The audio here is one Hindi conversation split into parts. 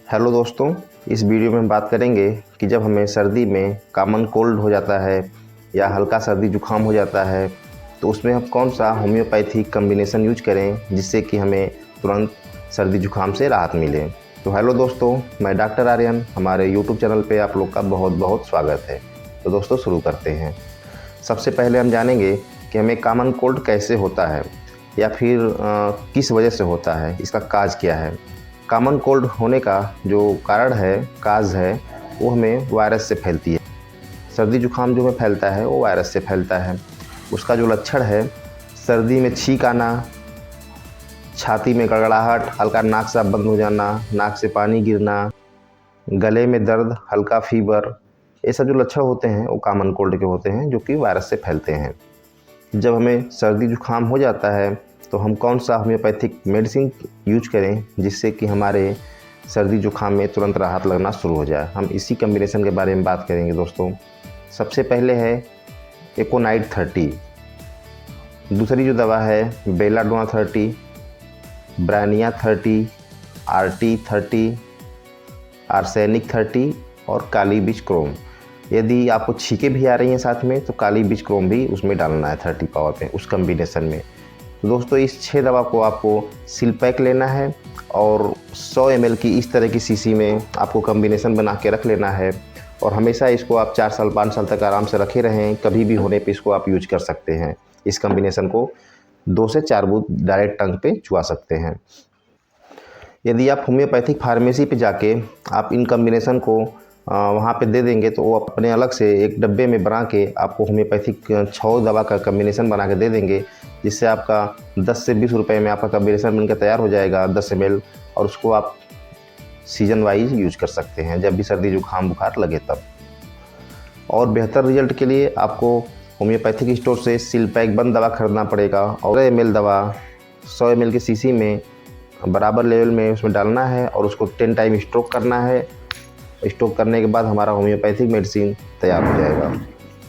हेलो दोस्तों, इस वीडियो में हम बात करेंगे कि जब हमें सर्दी में कॉमन कोल्ड हो जाता है या हल्का सर्दी जुकाम हो जाता है तो उसमें हम कौन सा होम्योपैथिक कम्बिनेशन यूज करें जिससे कि हमें तुरंत सर्दी जुकाम से राहत मिले। तो हेलो दोस्तों, मैं डॉक्टर आर्यन, हमारे यूट्यूब चैनल पे आप लोग का बहुत बहुत स्वागत है। तो दोस्तों शुरू करते हैं। सबसे पहले हम जानेंगे कि हमें कॉमन कोल्ड कैसे होता है या फिर किस वजह से होता है, इसका काज क्या है। कॉमन कोल्ड होने का जो कारण है, काज है, वो हमें वायरस से फैलती है। सर्दी जुकाम जो हमें फैलता है वो वायरस से फैलता है। उसका जो लक्षण है, सर्दी में छींक आना, छाती में गड़गड़ाहट, हल्का नाक साफ बंद हो जाना, नाक से पानी गिरना, गले में दर्द, हल्का फीवर, ये सब जो लक्षण होते हैं वो कॉमन कोल्ड के होते हैं जो कि वायरस से फैलते हैं। जब हमें सर्दी जुकाम हो जाता है तो हम कौन सा होम्योपैथिक मेडिसिन यूज करें जिससे कि हमारे सर्दी जुकाम में तुरंत राहत लगना शुरू हो जाए। हम इसी कम्बिनेशन के बारे में बात करेंगे दोस्तों। सबसे पहले है एकोनाइट 30, दूसरी जो दवा है बेलाडोना 30, ब्रानिया 30, आरटी 30, आर्सेनिक 30 और काली बीज क्रोम। यदि आपको छींके भी आ रही हैं साथ में तो काली बीज क्रोम भी उसमें डालना है 30 पावर पे, उस कम्बिनेशन में। तो दोस्तों इस 6 दवा को आपको सील पैक लेना है और 100 ml की इस तरह की शीशी में आपको कम्बिनेशन बना के रख लेना है और हमेशा इसको आप 4 साल 5 साल तक आराम से रखे रहें। कभी भी होने पे इसको आप यूज कर सकते हैं। इस कम्बिनेशन को 2 से 4 बूंद डायरेक्ट टंग पे चुआ सकते हैं। यदि आप होम्योपैथिक फार्मेसी पे जाके आप इन कम्बिनेशन को वहाँ पे दे देंगे तो वो अपने अलग से एक डब्बे में बना के आपको होम्योपैथिक 6 दवा का कम्बिनेशन बना के दे देंगे, जिससे आपका 10 से 20 रुपए में आपका कम्बिनेशन बनकर तैयार हो जाएगा 10 ml, और उसको आप सीजन वाइज यूज कर सकते हैं जब भी सर्दी जुकाम बुखार लगे तब। और बेहतर रिजल्ट के लिए आपको होम्योपैथिक स्टोर से सील पैक बंद दवा खरीदना पड़ेगा और ml दवा 100 ml की शीशी में बराबर लेवल में उसमें डालना है और उसको 10 टाइम स्ट्रोक करना है। स्टॉक करने के बाद हमारा होम्योपैथिक मेडिसिन तैयार हो जाएगा।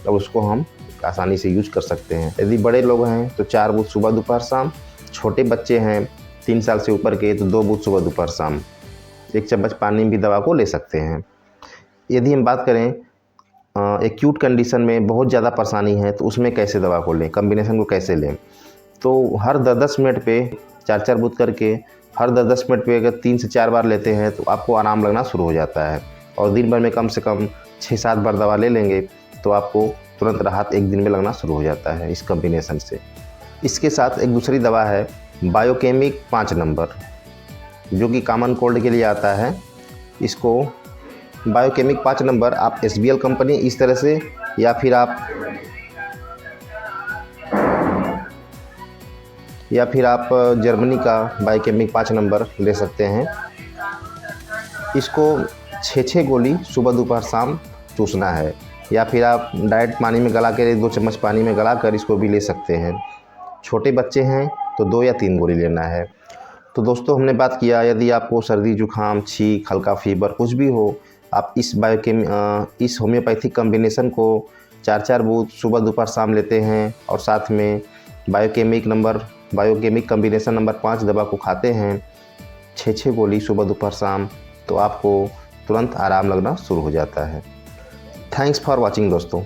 अब उसको हम आसानी से यूज कर सकते हैं। यदि बड़े लोग हैं तो 4 बूंद सुबह दोपहर शाम, छोटे बच्चे हैं 3 साल से ऊपर के तो 2 बूंद सुबह दोपहर शाम, 1 चम्मच पानी में भी दवा को ले सकते हैं। यदि हम बात करें एक्यूट कंडीशन में बहुत ज़्यादा परेशानी है तो उसमें कैसे दवा को लें, कम्बिनेशन को कैसे लें, तो हर 10-10 मिनट पे 4-4 बूंद करके हर 10-10 मिनट पे अगर 3 से 4 बार लेते हैं तो आपको आराम लगना शुरू हो जाता है। और दिन भर में कम से कम 6-7 बार दवा ले लेंगे तो आपको तुरंत राहत 1 दिन में लगना शुरू हो जाता है इस कम्बिनेशन से। इसके साथ एक दूसरी दवा है बायोकेमिक 5 नंबर, जो कि कॉमन कोल्ड के लिए आता है। इसको बायोकेमिक 5 नंबर आप SBL कंपनी इस तरह से या फिर आप जर्मनी का बायोकेमिक 5 नंबर ले सकते हैं। इसको 6-6 गोली सुबह दोपहर शाम चूसना है या फिर आप डायरेक्ट पानी में गला कर 2 चम्मच पानी में गला कर इसको भी ले सकते हैं। छोटे बच्चे हैं तो 2 या 3 गोली लेना है। तो दोस्तों हमने बात किया, यदि आपको सर्दी जुकाम, छींक, हल्का फीवर कुछ भी हो, आप इस होम्योपैथिक कम्बिनेशन को 4-4 बूंद सुबह दोपहर शाम लेते हैं और साथ में बायोकेमिक कम्बिनेशन नंबर 5 दवा को खाते हैं 6-6 गोली सुबह दोपहर शाम, तो आपको तुरंत आराम लगना शुरू हो जाता है। थैंक्स फॉर वॉचिंग दोस्तों।